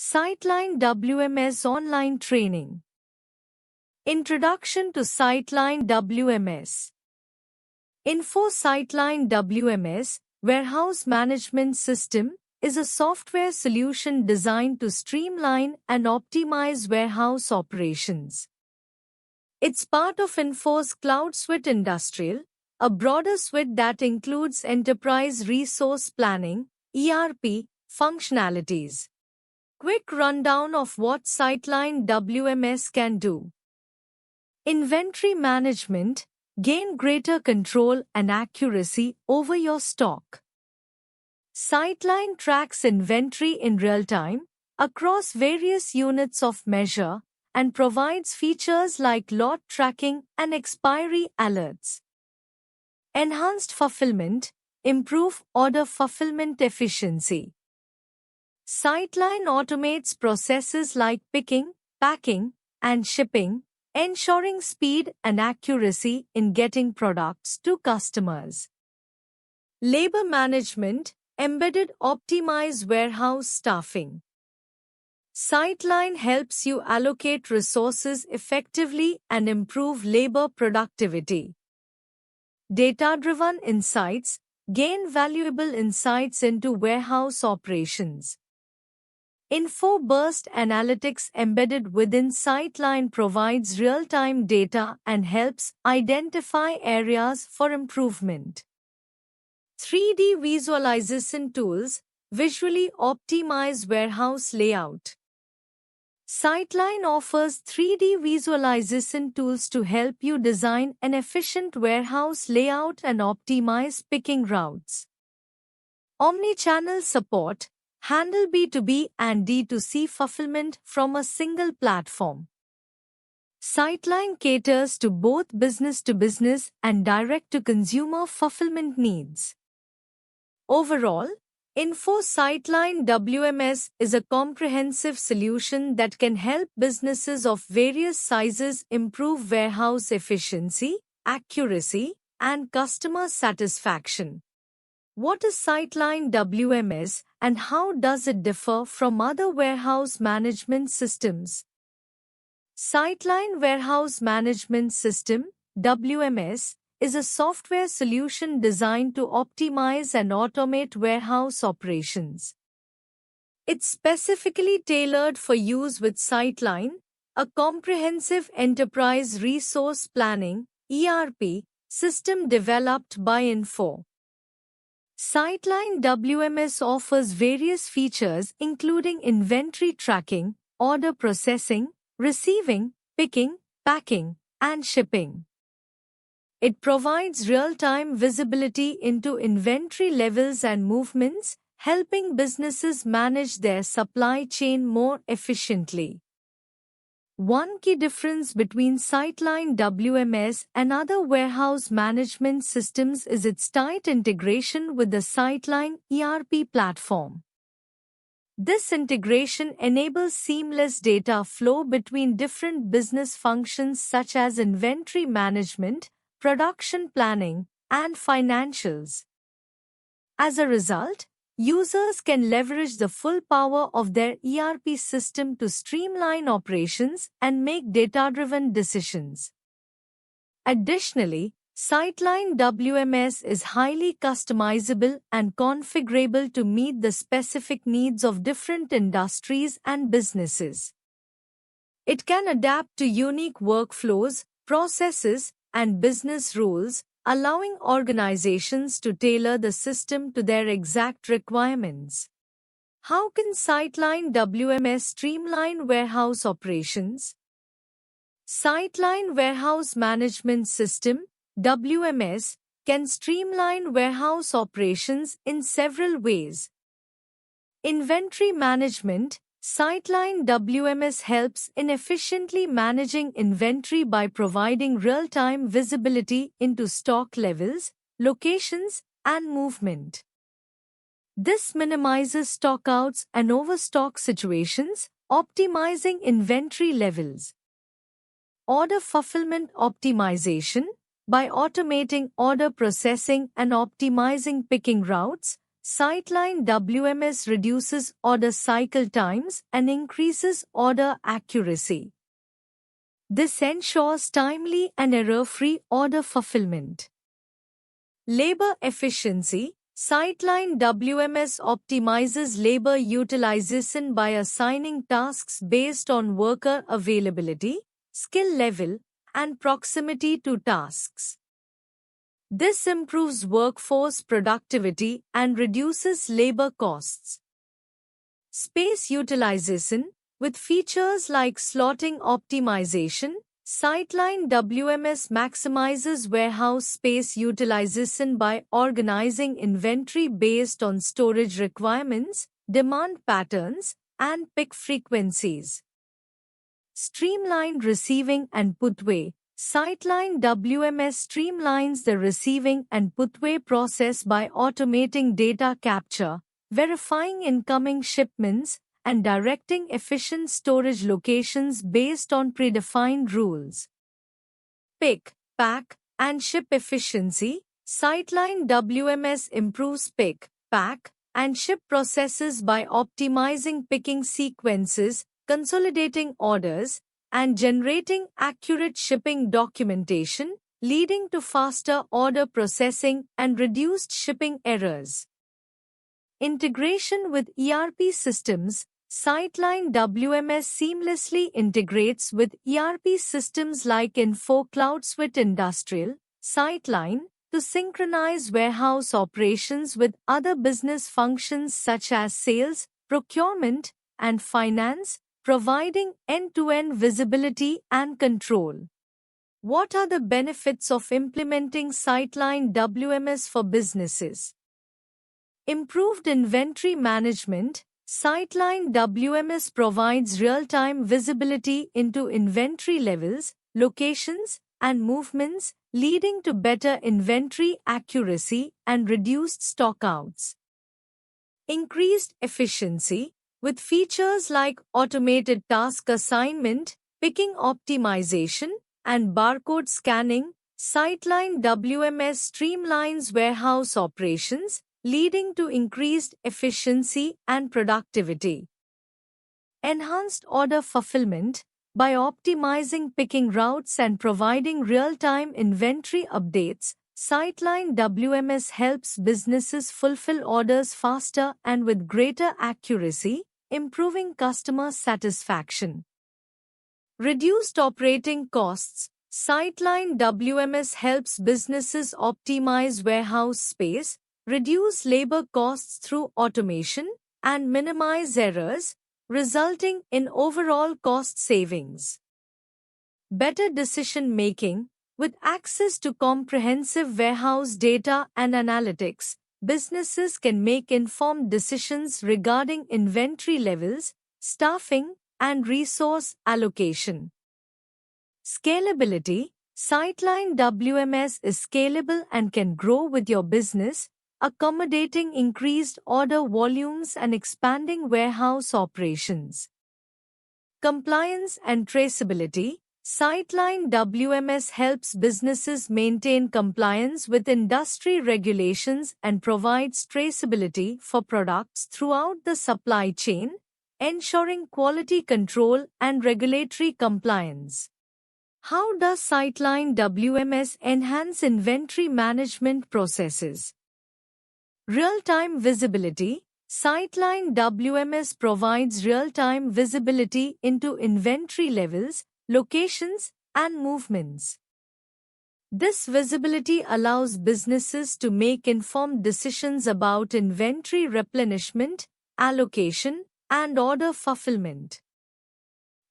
Sightline WMS Online Training. Introduction to Sightline WMS. Info Sightline WMS, Warehouse Management System, is a software solution designed to streamline and optimize warehouse operations. It's part of Info's Cloud Suite Industrial, a broader suite that includes enterprise resource planning, ERP, functionalities. Quick rundown of what Sightline WMS can do. Inventory management. Gain greater control and accuracy over your stock. Sightline tracks inventory in real time, across various units of measure, and provides features like lot tracking and expiry alerts. Enhanced fulfillment. Improve order fulfillment efficiency. Sightline automates processes like picking, packing, and shipping, ensuring speed and accuracy in getting products to customers. Labor management. Embedded optimize warehouse staffing. Sightline helps you allocate resources effectively and improve labor productivity. Data-driven insights. Gain valuable insights into warehouse operations. InfoBurst Analytics embedded within Sightline provides real-time data and helps identify areas for improvement. 3D visualization tools visually optimize warehouse layout. Sightline offers 3D visualization tools to help you design an efficient warehouse layout and optimize picking routes. Omnichannel support. Handle B2B and D2C fulfillment from a single platform. Sightline caters to both business-to-business and direct-to-consumer fulfillment needs. Overall, Info Sightline WMS is a comprehensive solution that can help businesses of various sizes improve warehouse efficiency, accuracy, and customer satisfaction. What is Sightline WMS and how does it differ from other warehouse management systems? Sightline Warehouse Management System (WMS) is a software solution designed to optimize and automate warehouse operations. It's specifically tailored for use with Sightline, a comprehensive enterprise resource planning (ERP) system developed by Info. Sightline WMS offers various features including inventory tracking, order processing, receiving, picking, packing, and shipping. It provides real-time visibility into inventory levels and movements, helping businesses manage their supply chain more efficiently. One key difference between Sightline WMS and other warehouse management systems is its tight integration with the Sightline ERP platform. This integration enables seamless data flow between different business functions such as inventory management, production planning, and financials. As a result, users can leverage the full power of their ERP system to streamline operations and make data-driven decisions. Additionally, Sightline WMS is highly customizable and configurable to meet the specific needs of different industries and businesses. It can adapt to unique workflows, processes, and business rules, allowing organizations to tailor the system to their exact requirements. How can Sightline WMS streamline warehouse operations? Sightline Warehouse Management System (WMS) can streamline warehouse operations in several ways. Inventory management. Sightline WMS helps in efficiently managing inventory by providing real-time visibility into stock levels, locations, and movement. This minimizes stockouts and overstock situations, optimizing inventory levels. Order fulfillment optimization. By automating order processing and optimizing picking routes, Sightline WMS reduces order cycle times and increases order accuracy. This ensures timely and error-free order fulfillment. Labor efficiency. Sightline WMS optimizes labor utilization by assigning tasks based on worker availability, skill level, and proximity to tasks. This improves workforce productivity and reduces labor costs. Space utilization. With features like slotting optimization, Sightline WMS maximizes warehouse space utilization by organizing inventory based on storage requirements, demand patterns, and peak frequencies. Streamlined receiving and putaway. Sightline WMS streamlines the receiving and putaway process by automating data capture, verifying incoming shipments, and directing efficient storage locations based on predefined rules. Pick, pack, and ship efficiency. Sightline WMS improves pick, pack, and ship processes by optimizing picking sequences, consolidating orders, and generating accurate shipping documentation, leading to faster order processing and reduced shipping errors. Integration with ERP systems. Sightline WMS seamlessly integrates with ERP systems like InfoCloud Suite Industrial, Sightline, to synchronize warehouse operations with other business functions such as sales, procurement, and finance, providing end-to-end visibility and control. What are the benefits of implementing Sightline WMS for businesses? Improved inventory management. Sightline WMS provides real-time visibility into inventory levels, locations, and movements, leading to better inventory accuracy and reduced stockouts. Increased efficiency. With features like automated task assignment, picking optimization, and barcode scanning, Sightline WMS streamlines warehouse operations, leading to increased efficiency and productivity. Enhanced order fulfillment. By optimizing picking routes and providing real-time inventory updates, Sightline WMS helps businesses fulfill orders faster and with greater accuracy, improving customer satisfaction. Reduced operating costs. Sightline WMS helps businesses optimize warehouse space, reduce labor costs through automation, and minimize errors, resulting in overall cost savings. Better decision-making. With access to comprehensive warehouse data and analytics, businesses can make informed decisions regarding inventory levels, staffing, and resource allocation. Scalability. Sightline WMS is scalable and can grow with your business, accommodating increased order volumes and expanding warehouse operations. Compliance and traceability. Sightline WMS helps businesses maintain compliance with industry regulations and provides traceability for products throughout the supply chain, ensuring quality control and regulatory compliance. How does Sightline WMS enhance inventory management processes? Real-time visibility. Sightline WMS provides real-time visibility into inventory levels, locations, and movements. This visibility allows businesses to make informed decisions about inventory replenishment, allocation, and order fulfillment.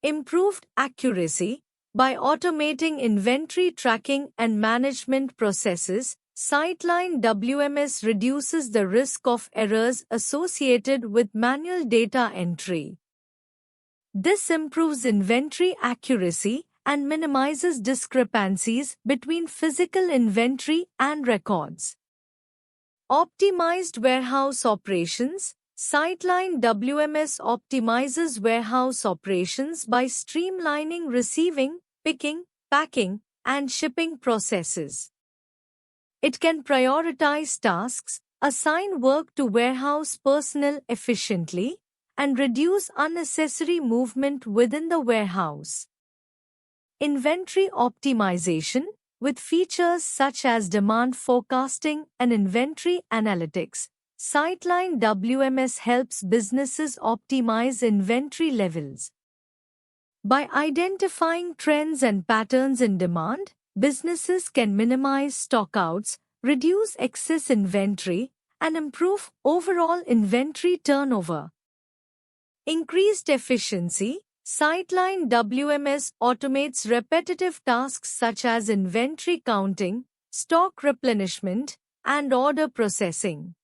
Improved accuracy. By automating inventory tracking and management processes, Sightline WMS reduces the risk of errors associated with manual data entry. This improves inventory accuracy and minimizes discrepancies between physical inventory and records. Optimized warehouse operations. Sightline WMS optimizes warehouse operations by streamlining receiving, picking, packing, and shipping processes. It can prioritize tasks, assign work to warehouse personnel efficiently, and reduce unnecessary movement within the warehouse. Inventory optimization, with features such as demand forecasting and inventory analytics, Sightline WMS helps businesses optimize inventory levels. By identifying trends and patterns in demand, businesses can minimize stockouts, reduce excess inventory, and improve overall inventory turnover. Increased efficiency. Sightline WMS automates repetitive tasks such as inventory counting, stock replenishment, and order processing.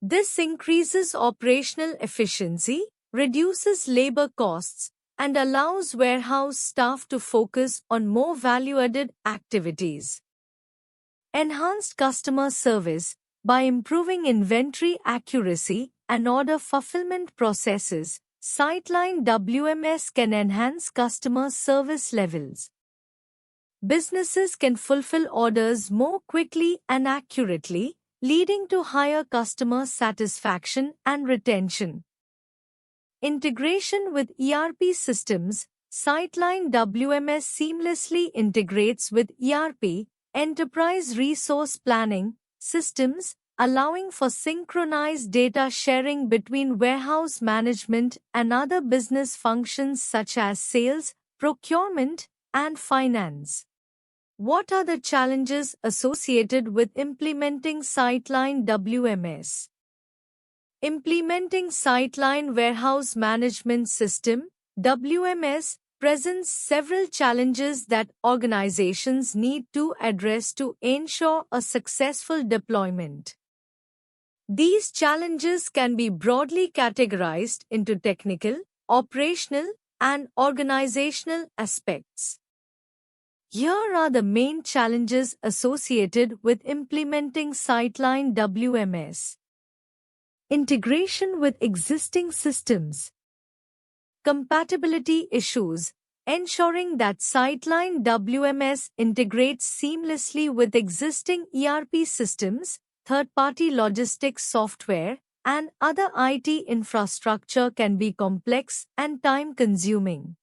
This increases operational efficiency, reduces labor costs, and allows warehouse staff to focus on more value-added activities. Enhanced customer service. By improving inventory accuracy and order fulfillment processes, Sightline WMS can enhance customer service levels. Businesses can fulfill orders more quickly and accurately, leading to higher customer satisfaction and retention. Integration with ERP systems. Sightline WMS seamlessly integrates with ERP, enterprise resource planning, systems, allowing for synchronized data sharing between warehouse management and other business functions such as sales, procurement, and finance. What are the challenges associated with implementing Sightline WMS? Implementing Sightline Warehouse Management System (WMS) presents several challenges that organizations need to address to ensure a successful deployment. These challenges can be broadly categorized into technical, operational, and organizational aspects. Here are the main challenges associated with implementing Sightline WMS. Integration with existing systems. Compatibility issues. Ensuring that Sightline WMS integrates seamlessly with existing ERP systems, third-party logistics software, and other IT infrastructure can be complex and time-consuming.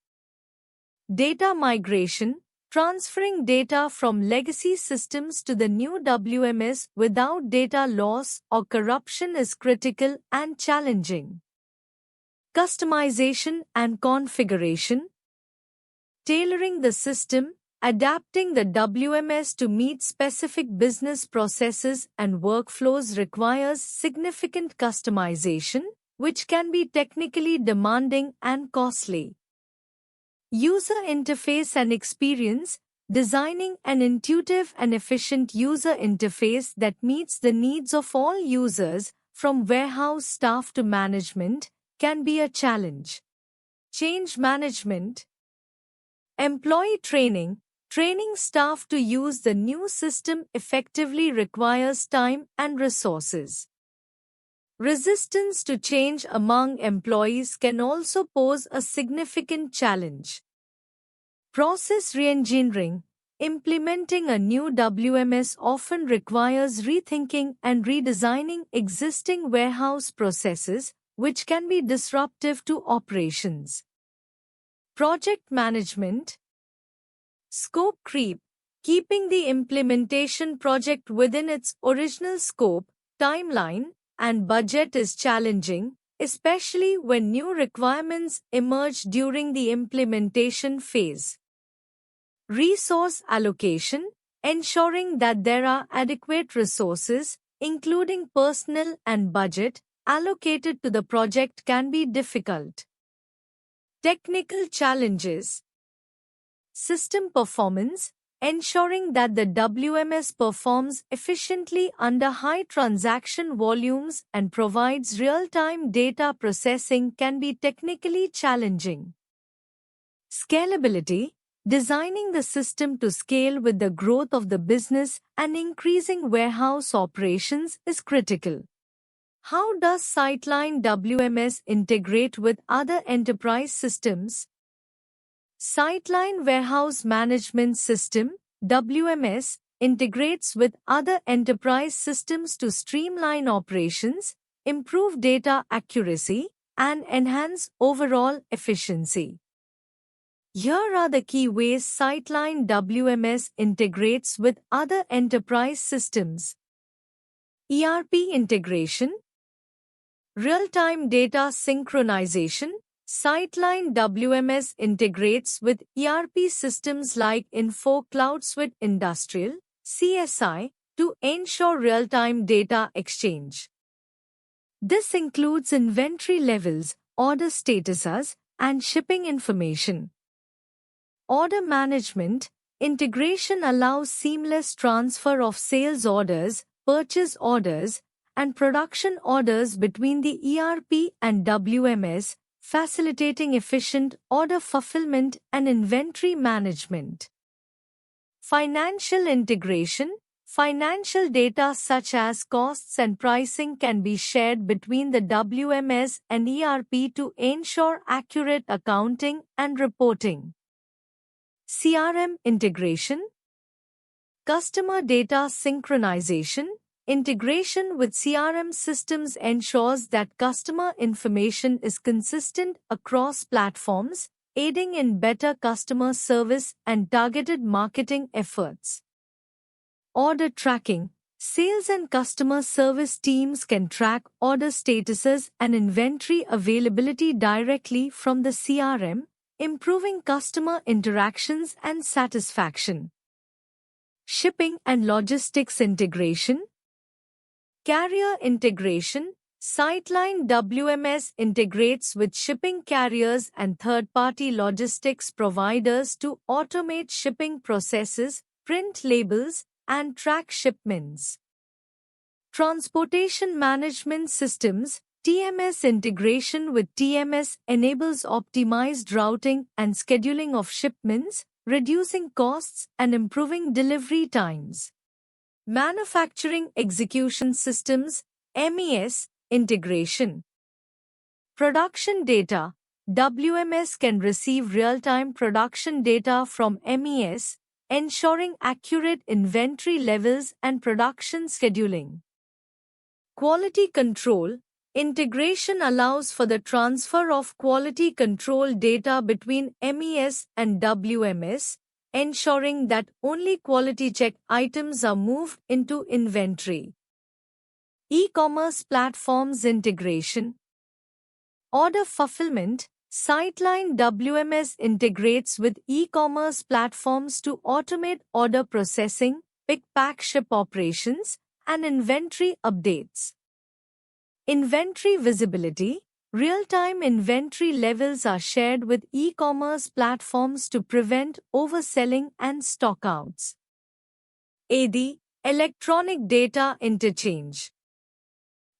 Data migration. Transferring data from legacy systems to the new WMS without data loss or corruption is critical and challenging. Customization and configuration. Tailoring the system, adapting the WMS to meet specific business processes and workflows requires significant customization, which can be technically demanding and costly. User interface and experience. Designing an intuitive and efficient user interface that meets the needs of all users, from warehouse staff to management, can be a challenge. Change management. Employee training. Training staff to use the new system effectively requires time and resources. Resistance to change among employees can also pose a significant challenge. Process reengineering. Implementing a new WMS often requires rethinking and redesigning existing warehouse processes, which can be disruptive to operations. Project management. Scope creep. Keeping the implementation project within its original scope, timeline, and budget is challenging, especially when new requirements emerge during the implementation phase. Resource allocation. Ensuring that there are adequate resources, including personnel and budget, allocated to the project can be difficult. Technical challenges. System performance. Ensuring that the WMS performs efficiently under high transaction volumes and provides real-time data processing can be technically challenging. Scalability. Designing the system to scale with the growth of the business and increasing warehouse operations is critical. How does Sightline WMS integrate with other enterprise systems? Sightline Warehouse Management System (WMS) integrates with other enterprise systems to streamline operations, improve data accuracy, and enhance overall efficiency. Here are the key ways Sightline WMS integrates with other enterprise systems. ERP integration, real-time data synchronization. Sightline WMS integrates with ERP systems like Info Cloud Suite Industrial (CSI) to ensure real-time data exchange. This includes inventory levels, order statuses, and shipping information. Order management integration allows seamless transfer of sales orders, purchase orders, and production orders between the ERP and WMS, facilitating efficient order fulfillment and inventory management. Financial integration. Financial data such as costs and pricing can be shared between the WMS and ERP to ensure accurate accounting and reporting. CRM integration. Customer data synchronization. Integration with CRM systems ensures that customer information is consistent across platforms, aiding in better customer service and targeted marketing efforts. Order tracking. Sales and customer service teams can track order statuses and inventory availability directly from the CRM, improving customer interactions and satisfaction. Shipping and logistics integration. Carrier integration. Sightline WMS integrates with shipping carriers and third-party logistics providers to automate shipping processes, print labels, and track shipments. Transportation management systems. TMS integration with TMS enables optimized routing and scheduling of shipments, reducing costs and improving delivery times. Manufacturing execution systems, MES, integration. Production data. WMS can receive real-time production data from MES, ensuring accurate inventory levels and production scheduling. Quality control. Integration allows for the transfer of quality control data between MES and WMS, ensuring that only quality-checked items are moved into inventory. E-commerce platforms integration. Order fulfillment. Sightline WMS integrates with e-commerce platforms to automate order processing, pick-pack-ship operations, and inventory updates. Inventory visibility. Real-time inventory levels are shared with e-commerce platforms to prevent overselling and stockouts. AD, electronic data interchange.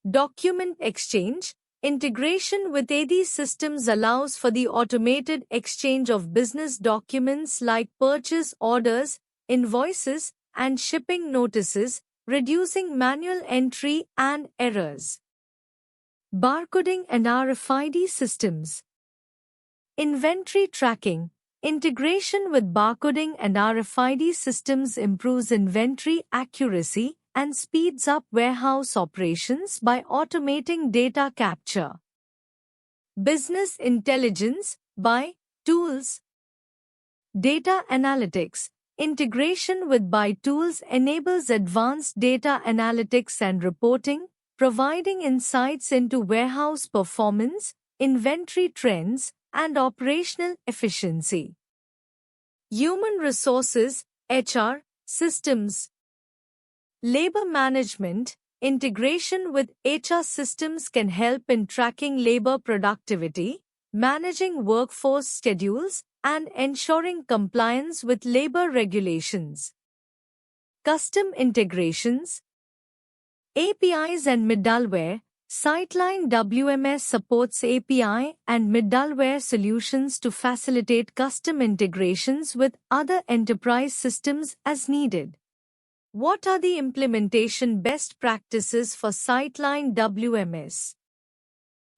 Document exchange. Integration with AD systems allows for the automated exchange of business documents like purchase orders, invoices, and shipping notices, reducing manual entry and errors. Barcoding and RFID systems. Inventory tracking. Integration with barcoding and RFID systems improves inventory accuracy and speeds up warehouse operations by automating data capture. Business intelligence by tools. Data analytics. Integration with BuyTools enables advanced data analytics and reporting, providing insights into warehouse performance, inventory trends, and operational efficiency. Human resources, HR, systems. Labor management. Integration with HR systems can help in tracking labor productivity, managing workforce schedules, and ensuring compliance with labor regulations. Custom integrations. APIs and middleware. Sightline WMS supports API and middleware solutions to facilitate custom integrations with other enterprise systems as needed. What are the implementation best practices for Sightline WMS?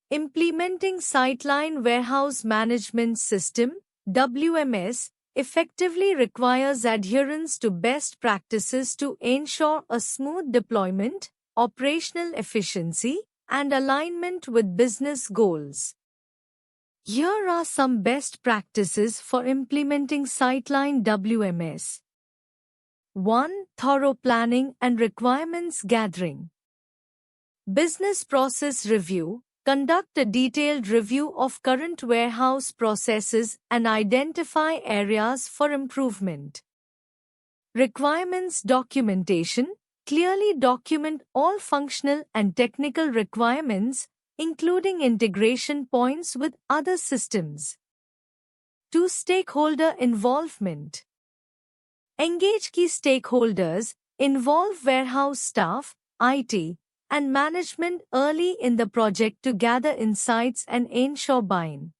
Implementing Sightline Warehouse Management System (WMS) effectively requires adherence to best practices to ensure a smooth deployment, operational efficiency, and alignment with business goals. Here are some best practices for implementing Sightline WMS. 1. Thorough planning and requirements gathering. Business process review. Conduct a detailed review of current warehouse processes and identify areas for improvement. Requirements documentation. Clearly document all functional and technical requirements, including integration points with other systems. 2. Stakeholder involvement. Engage key stakeholders, involve warehouse staff, IT, and management early in the project to gather insights and ensure buy-in.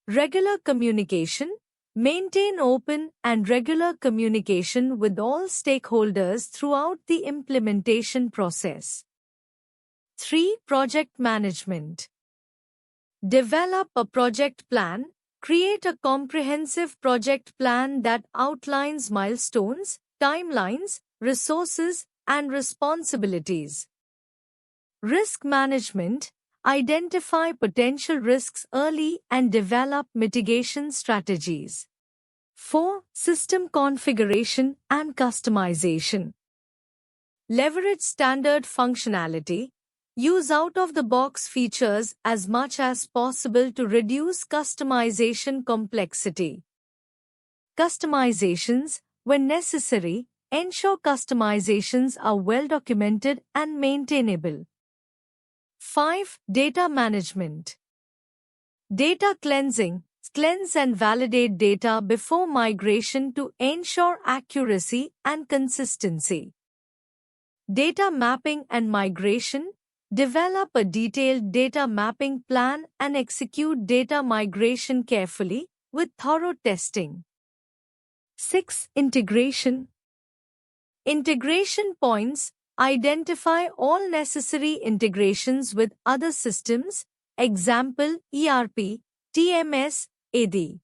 Regular communication. Maintain open and regular communication with all stakeholders throughout the implementation process. 3. Project management. Develop a project plan. Create a comprehensive project plan that outlines milestones, timelines, resources, and responsibilities. Risk management. Identify potential risks early and develop mitigation strategies. 4. System configuration and customization. Leverage standard functionality. Use out-of-the-box features as much as possible to reduce customization complexity. Customizations, when necessary, ensure customizations are well documented and maintainable. 5. Data management. Data cleansing. Cleanse and validate data before migration to ensure accuracy and consistency. Data mapping and migration. Develop a detailed data mapping plan and execute data migration carefully with thorough testing. 6. Integration. Integration points. Identify all necessary integrations with other systems, example ERP, TMS, AD.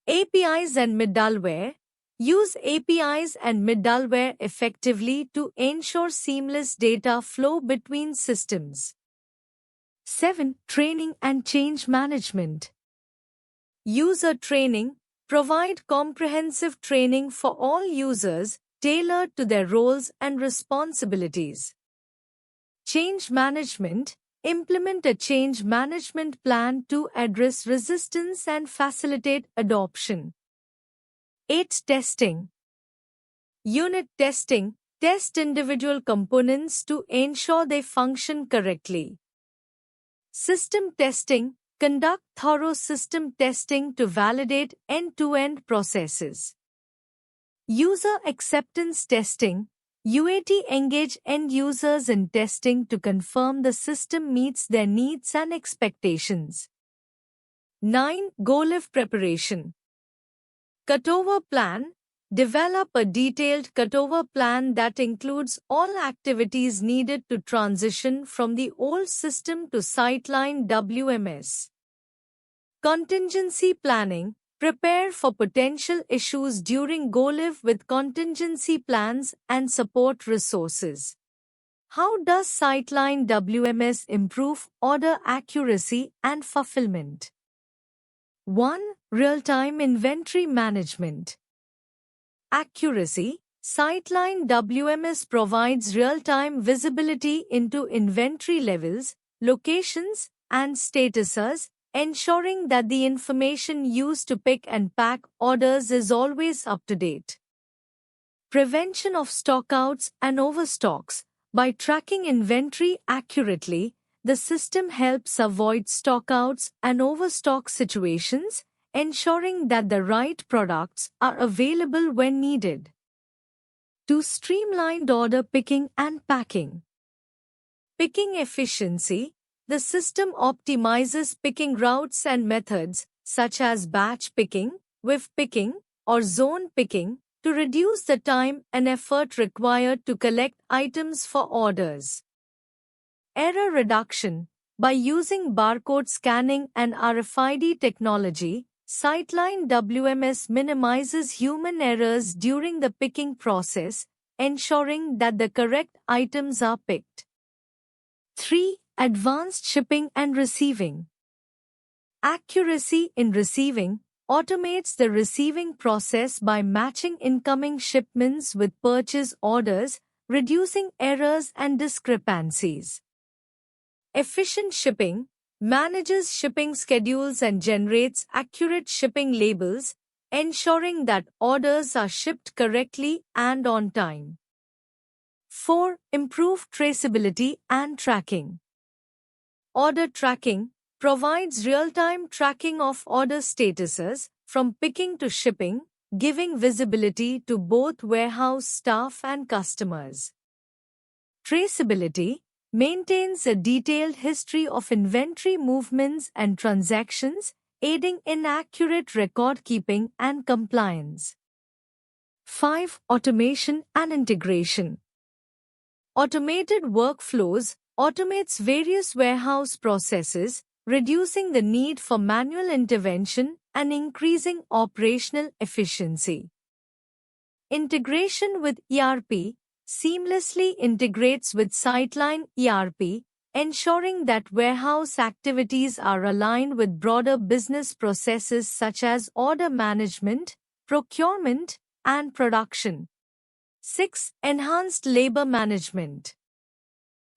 APIs and middleware. Use APIs and middleware effectively to ensure seamless data flow between systems. 7. Training and change management. User training. Provide comprehensive training for all users, tailored to their roles and responsibilities. Change management. Implement a change management plan to address resistance and facilitate adoption. 8. Testing. Unit testing. Test individual components to ensure they function correctly. System testing. Conduct thorough system testing to validate end-to-end processes. User acceptance testing. UAT engage end users in testing to confirm the system meets their needs and expectations. 9. Go-live preparation. Cutover plan. Develop a detailed cutover plan that includes all activities needed to transition from the old system to Sightline WMS. Contingency planning. Prepare for potential issues during go-live with contingency plans and support resources. How does Sightline WMS improve order accuracy and fulfillment? 1. Real-time inventory management. Accuracy. Sightline WMS provides real-time visibility into inventory levels, locations, and statuses, ensuring that the information used to pick and pack orders is always up to date. Prevention of stockouts and overstocks. By tracking inventory accurately, the system helps avoid stockouts and overstock situations, ensuring that the right products are available when needed. 2. Streamlined order picking and packing. Picking efficiency. The system optimizes picking routes and methods, such as batch picking, whiff picking, or zone picking, to reduce the time and effort required to collect items for orders. Error reduction. By using barcode scanning and RFID technology, Sightline WMS minimizes human errors during the picking process, ensuring that the correct items are picked. 3. Advanced shipping and receiving. Accuracy in receiving automates the receiving process by matching incoming shipments with purchase orders, reducing errors and discrepancies. Efficient shipping manages shipping schedules and generates accurate shipping labels, ensuring that orders are shipped correctly and on time. 4. Improved traceability and tracking. Order tracking provides real-time tracking of order statuses from picking to shipping, giving visibility to both warehouse staff and customers. Traceability maintains a detailed history of inventory movements and transactions, aiding in accurate record-keeping and compliance. 5. Automation and integration. Automated workflows automates various warehouse processes, reducing the need for manual intervention and increasing operational efficiency. Integration with ERP seamlessly integrates with Sightline ERP, ensuring that warehouse activities are aligned with broader business processes such as order management, procurement, and production. 6. Enhanced labor management.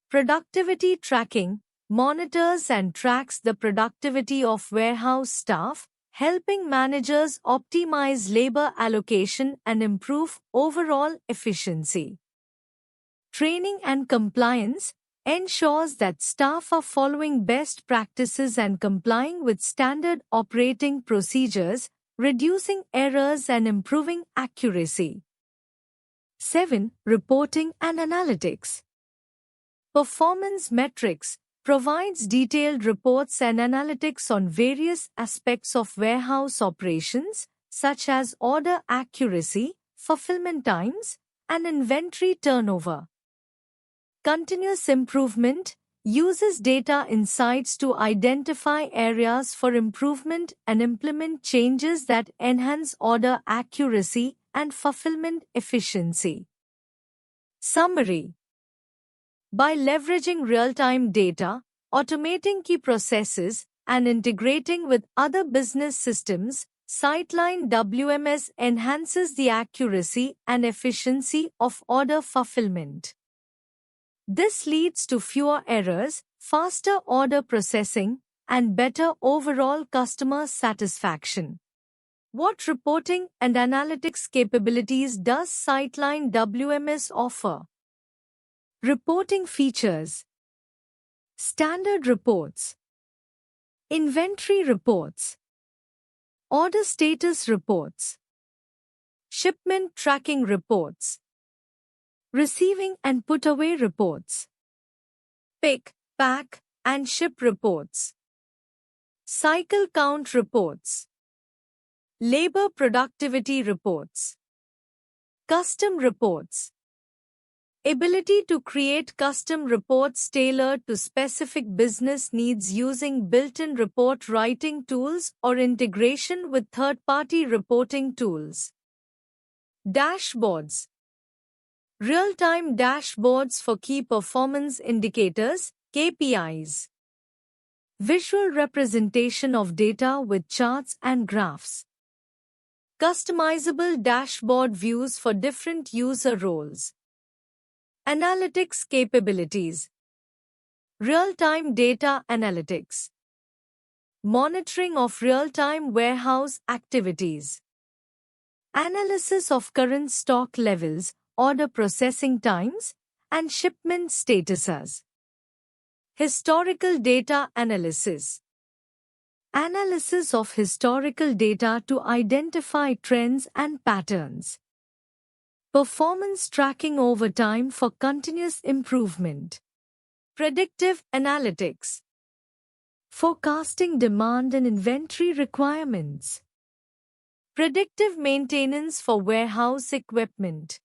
Productivity tracking monitors and tracks the productivity of warehouse staff, helping managers optimize labor allocation and improve overall efficiency. Training and compliance ensures that staff are following best practices and complying with standard operating procedures, reducing errors and improving accuracy. 7. Reporting and analytics. Performance metrics provides detailed reports and analytics on various aspects of warehouse operations, such as order accuracy, fulfillment times, and inventory turnover. Continuous improvement uses data insights to identify areas for improvement and implement changes that enhance order accuracy and fulfillment efficiency. Summary. By leveraging real-time data, automating key processes, and integrating with other business systems, Sightline WMS enhances the accuracy and efficiency of order fulfillment. This leads to fewer errors, faster order processing, and better overall customer satisfaction. What reporting and analytics capabilities does Sightline WMS offer? Reporting features. Standard reports. Inventory reports. Order status reports. Shipment tracking reports. Receiving and put away reports. Pick, pack, and ship reports. Cycle count reports. Labor productivity reports. Custom reports. Ability to create custom reports tailored to specific business needs using built-in report writing tools or integration with third-party reporting tools. Dashboards. Real-time dashboards for key performance indicators, KPIs. Visual representation of data with charts and graphs. Customizable dashboard views for different user roles. Analytics capabilities. Real-time data analytics. Monitoring of real-time warehouse activities. Analysis of current stock levels, order processing times, and shipment statuses. Historical data analysis. Analysis of historical data to identify trends and patterns. Performance tracking over time for continuous improvement. Predictive analytics. Forecasting demand and inventory requirements. Predictive maintenance for warehouse equipment.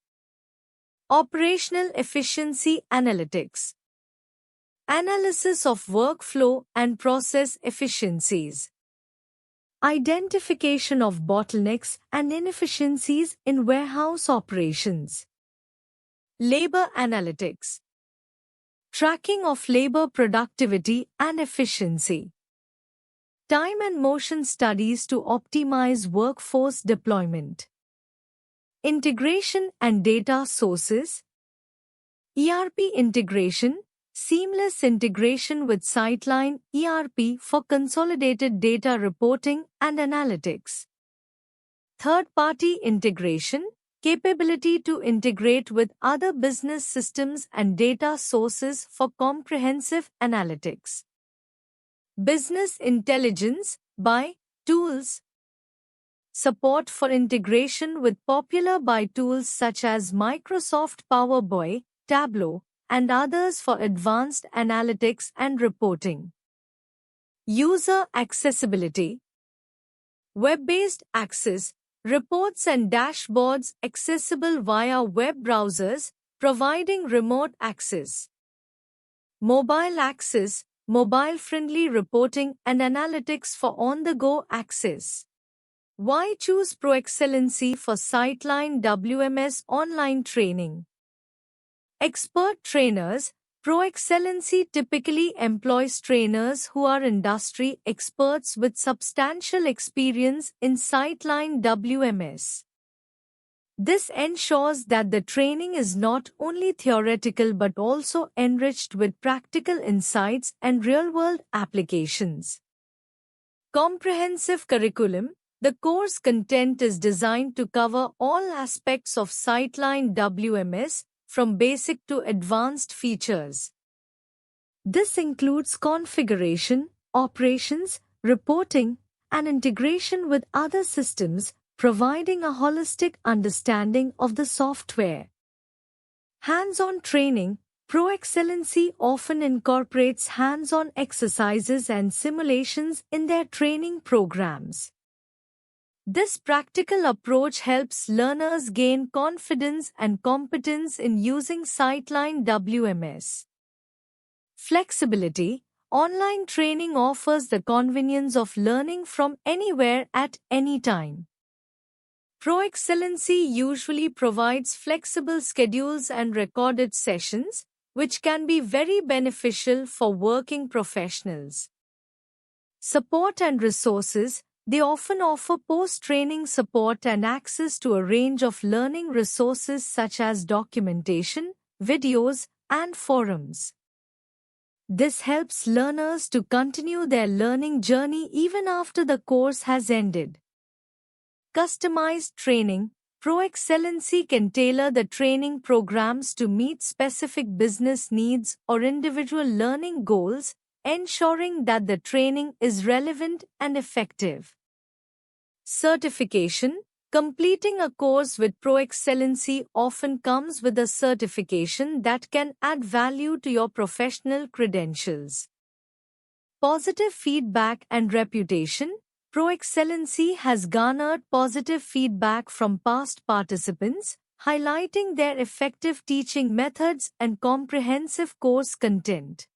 Operational efficiency analytics. Analysis of workflow and process efficiencies. Identification of bottlenecks and inefficiencies in warehouse operations. Labor analytics. Tracking of labor productivity and efficiency. Time and motion studies to optimize workforce deployment. Integration and data sources. ERP integration. Seamless integration with Sightline ERP for consolidated data reporting and analytics. Third-party integration. Capability to integrate with other business systems and data sources for comprehensive analytics. Business intelligence by tools. Support for integration with popular BI tools such as Microsoft Power BI, Tableau, and others for advanced analytics and reporting. User accessibility. Web-based access, reports and dashboards accessible via web browsers, providing remote access. Mobile access, mobile-friendly reporting and analytics for on-the-go access. Why choose ProExcellency for Sightline WMS online training? Expert trainers. ProExcellency typically employs trainers who are industry experts with substantial experience in Sightline WMS. This ensures that the training is not only theoretical but also enriched with practical insights and real-world applications. Comprehensive curriculum. The course content is designed to cover all aspects of Sightline WMS, from basic to advanced features. This includes configuration, operations, reporting, and integration with other systems, providing a holistic understanding of the software. Hands-on training. ProExcellency often incorporates hands-on exercises and simulations in their training programs. This practical approach helps learners gain confidence and competence in using Sightline WMS. Flexibility. Online training offers the convenience of learning from anywhere at any time. ProExcellency usually provides flexible schedules and recorded sessions, which can be very beneficial for working professionals. Support and resources. They often offer post-training support and access to a range of learning resources such as documentation, videos, and forums. This helps learners to continue their learning journey even after the course has ended. Customized training. ProExcellency can tailor the training programs to meet specific business needs or individual learning goals, ensuring that the training is relevant and effective. Certification. Completing a course with ProExcellency often comes with a certification that can add value to your professional credentials. Positive feedback and reputation. ProExcellency has garnered positive feedback from past participants, highlighting their effective teaching methods and comprehensive course content.